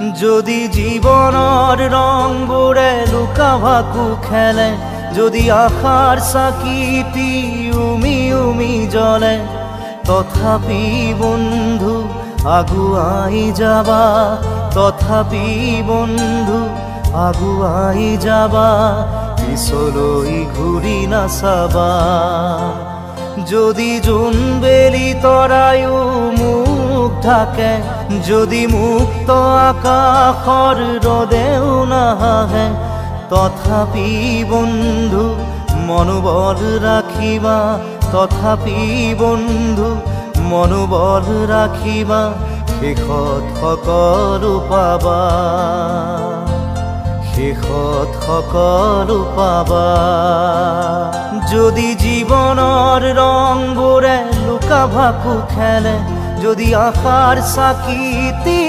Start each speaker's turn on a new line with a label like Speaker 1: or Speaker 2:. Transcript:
Speaker 1: যদি জীবনৰ ৰংবোৰে লুকা ভাকু খেলে, যদি আশাৰ চাকিটি উমি উমি জ্বলে, তথাপি বন্ধু আগুৱাই যাবা, তথাপি বন্ধু আগুৱাই যাবা, পিছলৈ ঘূৰি নাচাবা। যদি জোনবেলি তৰায়ো মুখ ঢাকে, যদি মুক্ত আকাশৰ ৰদেও নাহে, তথাপি বন্ধু মনোবল ৰাখিবা, তথাপি বন্ধু মনোবল ৰাখিবা, শেষত সকলো পাবা, শেষত সকলো পাবা। যদি জীৱনৰ ৰংবোৰে লুকা ভাকু খেলে, যদি আশাৰ চাকিটি